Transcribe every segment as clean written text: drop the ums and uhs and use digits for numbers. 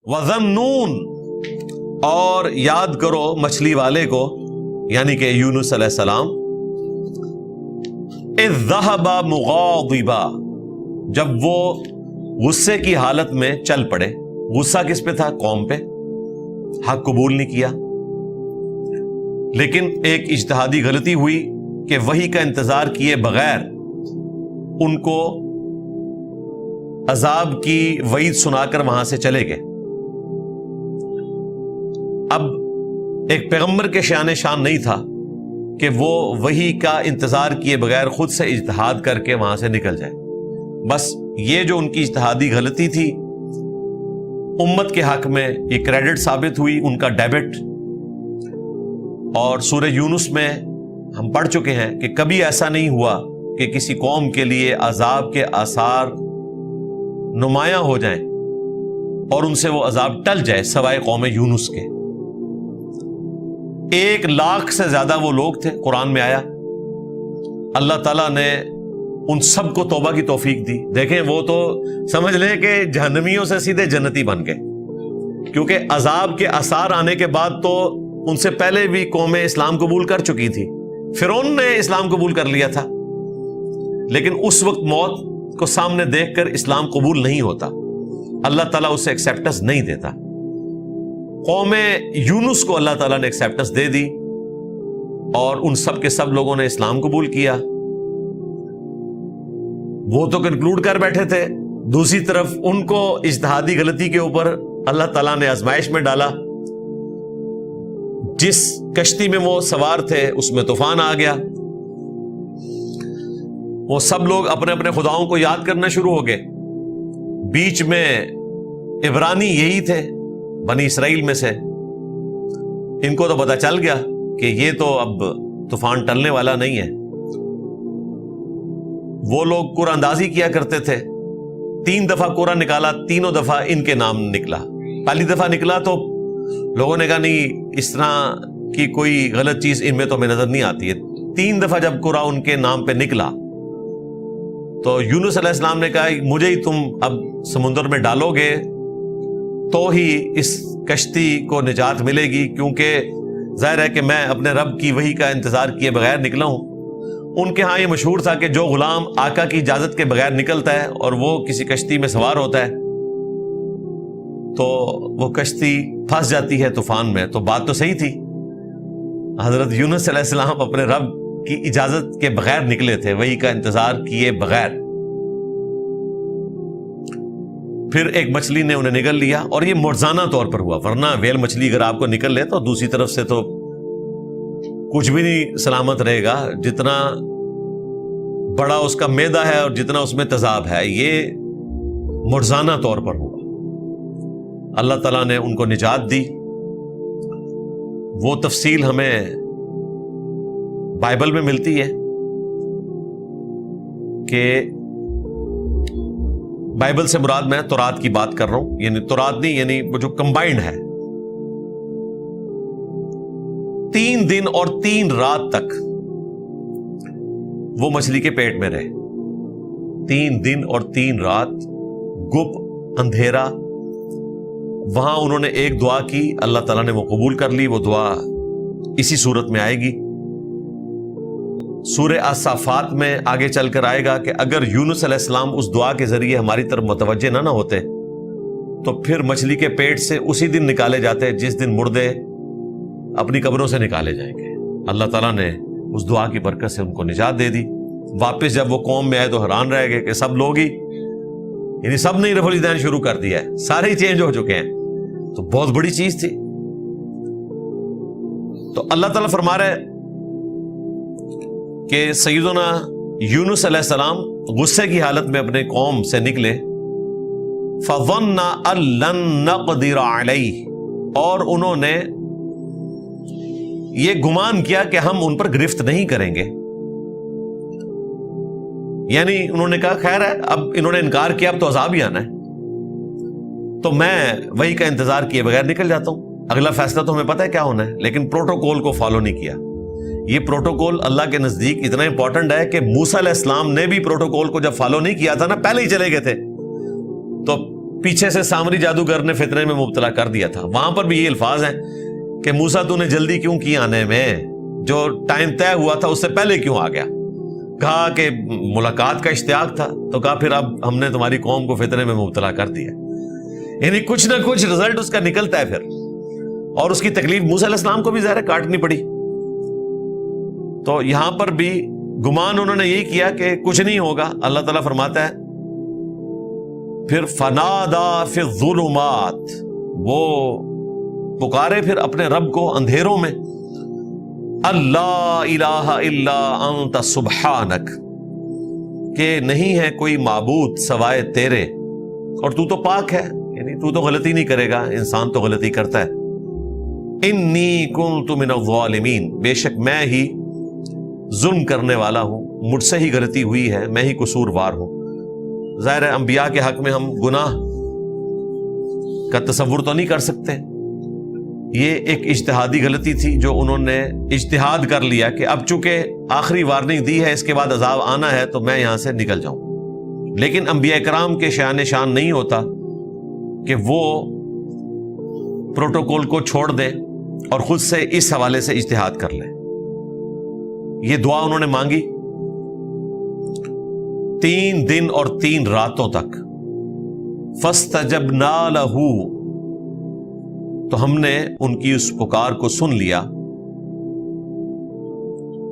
وَذَنُّونَ، اور یاد کرو مچھلی والے کو، یعنی کہ یونس علیہ السلام، اذ ذہب مغاضبا، جب وہ غصے کی حالت میں چل پڑے۔ غصہ کس پہ تھا؟ قوم پہ، حق قبول نہیں کیا۔ لیکن ایک اجتہادی غلطی ہوئی کہ وحی کا انتظار کیے بغیر ان کو عذاب کی وعید سنا کر وہاں سے چلے گئے۔ اب ایک پیغمبر کے شان شان نہیں تھا کہ وہ وحی کا انتظار کیے بغیر خود سے اجتہاد کر کے وہاں سے نکل جائے۔ بس یہ جو ان کی اجتہادی غلطی تھی، امت کے حق میں یہ کریڈٹ ثابت ہوئی، ان کا ڈیبٹ۔ اور سورہ یونس میں ہم پڑھ چکے ہیں کہ کبھی ایسا نہیں ہوا کہ کسی قوم کے لیے عذاب کے آثار نمایاں ہو جائیں اور ان سے وہ عذاب ٹل جائے، سوائے قوم یونس کے۔ 1,00,000 سے زیادہ وہ لوگ تھے، قرآن میں آیا۔ اللہ تعالیٰ نے ان سب کو توبہ کی توفیق دی۔ دیکھیں، وہ تو سمجھ لیں کہ جہنمیوں سے سیدھے جنتی بن گئے، کیونکہ عذاب کے آثار آنے کے بعد تو ان سے پہلے بھی قومیں اسلام قبول کر چکی تھی۔ فرعون نے اسلام قبول کر لیا تھا، لیکن اس وقت موت کو سامنے دیکھ کر اسلام قبول نہیں ہوتا، اللہ تعالیٰ اسے ایکسیپٹنس نہیں دیتا۔ قوم یونس کو اللہ تعالیٰ نے ایکسیپٹنس دے دی اور ان سب کے سب لوگوں نے اسلام قبول کیا۔ وہ تو کنکلوڈ کر بیٹھے تھے، دوسری طرف ان کو اجتہادی غلطی کے اوپر اللہ تعالیٰ نے آزمائش میں ڈالا۔ جس کشتی میں وہ سوار تھے اس میں طوفان آ گیا، وہ سب لوگ اپنے اپنے خداؤں کو یاد کرنا شروع ہو گئے۔ بیچ میں عبرانی یہی تھے بنی اسرائیل میں سے، ان کو تو پتہ چل گیا کہ یہ تو اب طوفان ٹلنے والا نہیں ہے۔ وہ لوگ قرآن اندازی کیا کرتے تھے، 3 دفعہ قرآن نکالا، تینوں دفعہ ان کے نام نکلا۔ پہلی دفعہ نکلا تو لوگوں نے کہا نہیں، اس طرح کی کوئی غلط چیز ان میں تو ہمیں نظر نہیں آتی ہے۔ 3 دفعہ جب قرآن ان کے نام پہ نکلا تو یونس علیہ السلام نے کہا مجھے ہی تم اب سمندر میں ڈالو گے تو ہی اس کشتی کو نجات ملے گی، کیونکہ ظاہر ہے کہ میں اپنے رب کی وحی کا انتظار کیے بغیر نکلا ہوں۔ ان کے ہاں یہ مشہور تھا کہ جو غلام آقا کی اجازت کے بغیر نکلتا ہے اور وہ کسی کشتی میں سوار ہوتا ہے تو وہ کشتی پھنس جاتی ہے طوفان میں۔ تو بات تو صحیح تھی، حضرت یونس علیہ السلام اپنے رب کی اجازت کے بغیر نکلے تھے، وحی کا انتظار کیے بغیر۔ پھر ایک مچھلی نے انہیں نگل لیا، اور یہ معجزانہ طور پر ہوا، ورنہ ویل مچھلی اگر آپ کو نکل لے تو دوسری طرف سے تو کچھ بھی نہیں سلامت رہے گا، جتنا بڑا اس کا معدہ ہے اور جتنا اس میں تیزاب ہے۔ یہ معجزانہ طور پر ہوا، اللہ تعالیٰ نے ان کو نجات دی۔ وہ تفصیل ہمیں بائبل میں ملتی ہے کہ بائبل سے مراد میں تورات کی بات کر رہا ہوں، یعنی تورات نہیں، یعنی وہ جو کمبائنڈ ہے۔ 3 دن اور 3 رات تک وہ مچھلی کے پیٹ میں رہے، 3 دن اور 3 رات، گپ اندھیرا۔ وہاں انہوں نے ایک دعا کی، اللہ تعالیٰ نے وہ قبول کر لی۔ وہ دعا اسی صورت میں آئے گی، سورہ الصافات میں آگے چل کر آئے گا کہ اگر یونس علیہ السلام اس دعا کے ذریعے ہماری طرف متوجہ نہ ہوتے تو پھر مچھلی کے پیٹ سے اسی دن نکالے جاتے جس دن مردے اپنی قبروں سے نکالے جائیں گے۔ اللہ تعالیٰ نے اس دعا کی برکت سے ان کو نجات دے دی۔ واپس جب وہ قوم میں آئے تو حیران رہ گئے کہ سب لوگ ہی، یعنی سب نے رفع الدین شروع کر دیا ہے، سارے ہی چینج ہو چکے ہیں۔ تو بہت بڑی چیز تھی۔ تو اللہ تعالیٰ فرما رہے کہ سیدنا یونس علیہ السلام غصے کی حالت میں اپنے قوم سے نکلے، فَظَنَّ أَن لَّن نَّقْدِرَ عَلَيْهِ، اور انہوں نے یہ گمان کیا کہ ہم ان پر گرفت نہیں کریں گے۔ یعنی انہوں نے کہا خیر ہے، اب انہوں نے انکار کیا، اب تو عذاب ہی آنا ہے، تو میں وہی کا انتظار کیے بغیر نکل جاتا ہوں۔ اگلا فیصلہ تو ہمیں پتہ ہے کیا ہونا ہے، لیکن پروٹوکول کو فالو نہیں کیا۔ یہ پروٹوکول اللہ کے نزدیک اتنا امپورٹنٹ ہے کہ موسیٰ علیہ السلام نے بھی پروٹوکول کو جب فالو نہیں کیا تھا نا، پہلے ہی چلے گئے تھے، تو پیچھے سے سامری جادوگر نے فتنے میں مبتلا کر دیا تھا. وہاں پر بھی یہ الفاظ ہیں کہ موسیٰ تو نے جلدی کیوں کی آنے میں, جو ٹائم طے ہوا تھا اس سے پہلے کیوں آ گیا. کہا کہ ملاقات کا اشتیاق تھا, تو کہا پھر اب ہم نے تمہاری قوم کو فتنے میں مبتلا کر دیا. یعنی کچھ نہ کچھ رزلٹ اس کا نکلتا ہے پھر, اور اس کی تکلیف موسیٰ علیہ السلام کو بھی ظاہر کاٹنی پڑی. تو یہاں پر بھی گمان انہوں نے یہی کیا کہ کچھ نہیں ہوگا. اللہ تعالیٰ فرماتا ہے پھر فنادا فی الظلمات, وہ پکارے پھر اپنے رب کو اندھیروں میں, اللہ الہ الا انت سبحانک, کہ نہیں ہے کوئی معبود سوائے تیرے اور تو تو پاک ہے, یعنی تو غلطی نہیں کرے گا, انسان تو غلطی کرتا ہے. انی کنت من الظالمین, بے شک میں ہی ظلم کرنے والا ہوں, مجھ سے ہی غلطی ہوئی ہے, میں ہی قصوروار ہوں. ظاہر ہے انبیاء کے حق میں ہم گناہ کا تصور تو نہیں کر سکتے. یہ ایک اجتہادی غلطی تھی جو انہوں نے اجتہاد کر لیا کہ اب چونکہ آخری وارننگ دی ہے, اس کے بعد عذاب آنا ہے, تو میں یہاں سے نکل جاؤں. لیکن انبیاء کرام کے شان شان نہیں ہوتا کہ وہ پروٹوکول کو چھوڑ دیں اور خود سے اس حوالے سے اجتہاد کر لیں. یہ دعا انہوں نے مانگی 3 دن اور 3 راتوں تک. فاستجبنا لہ, تو ہم نے ان کی اس پکار کو سن لیا.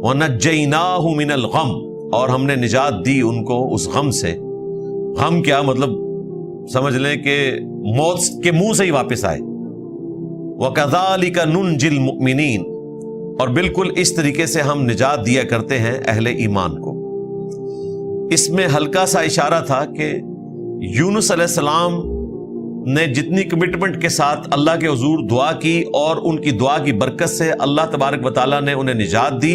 وَنَجَّيْنَاهُ مِنَ الْغَمِّ, اور ہم نے نجات دی ان کو اس غم سے. غم کیا مطلب, سمجھ لیں کہ موت کے منہ سے ہی واپس آئے. وَكَذَلِكَ نُنْجِي الْمُؤْمِنِينَ, اور بالکل اس طریقے سے ہم نجات دیا کرتے ہیں اہل ایمان کو. اس میں ہلکا سا اشارہ تھا کہ یونس علیہ السلام نے جتنی کمٹمنٹ کے ساتھ اللہ کے حضور دعا کی اور ان کی دعا کی برکت سے اللہ تبارک و تعالیٰ نے انہیں نجات دی,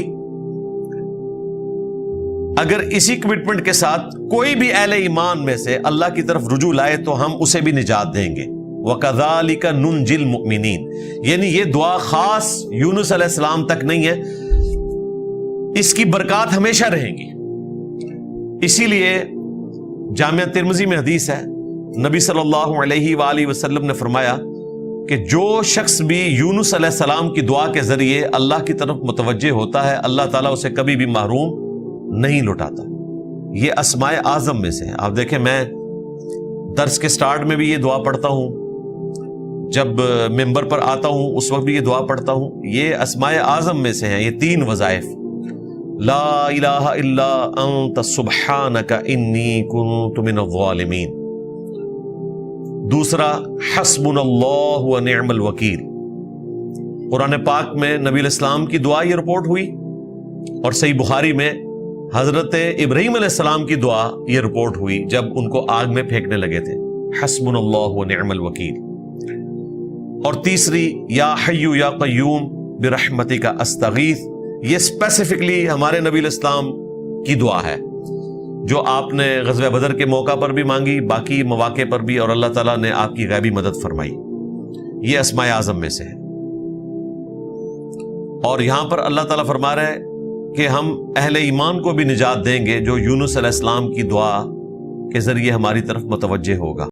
اگر اسی کمٹمنٹ کے ساتھ کوئی بھی اہل ایمان میں سے اللہ کی طرف رجوع لائے تو ہم اسے بھی نجات دیں گے. وَكَذَلِكَ نُنْجِي الْمُؤْمِنِينَ, یعنی یہ دعا خاص یونس علیہ السلام تک نہیں ہے, اس کی برکات ہمیشہ رہیں گی. اسی لیے جامعہ ترمذی میں حدیث ہے, نبی صلی اللہ علیہ وآلہ وسلم نے فرمایا کہ جو شخص بھی یونس علیہ السلام کی دعا کے ذریعے اللہ کی طرف متوجہ ہوتا ہے, اللہ تعالیٰ اسے کبھی بھی محروم نہیں لوٹاتا. یہ اسماء اعظم میں سے ہے. آپ دیکھیں میں درس کے سٹارٹ میں بھی یہ دعا پڑھتا ہوں, جب ممبر پر آتا ہوں اس وقت بھی یہ دعا پڑھتا ہوں. یہ اسماء اعظم میں سے ہیں یہ 3 وظائف, لا الہ الا انت سبحانک انی کنت من الظالمین. دوسرا حسبنا اللہ ونعم الوکیل. قرآن پاک میں نبی علیہ السلام کی دعا یہ رپورٹ ہوئی, اور صحیح بخاری میں حضرت ابراہیم علیہ السلام کی دعا یہ رپورٹ ہوئی جب ان کو آگ میں پھینکنے لگے تھے, حسبنا اللہ ونعم الوکیل. اور تیسری یا حی یا قیوم برحمتک استغیث, یہ اسپیسیفکلی ہمارے نبی علیہ السلام کی دعا ہے جو آپ نے غزوہ بدر کے موقع پر بھی مانگی, باقی مواقع پر بھی, اور اللہ تعالیٰ نے آپ کی غیبی مدد فرمائی. یہ اسماء اعظم میں سے ہے. اور یہاں پر اللہ تعالیٰ فرما رہا ہے کہ ہم اہل ایمان کو بھی نجات دیں گے جو یونس علیہ السلام کی دعا کے ذریعے ہماری طرف متوجہ ہوگا.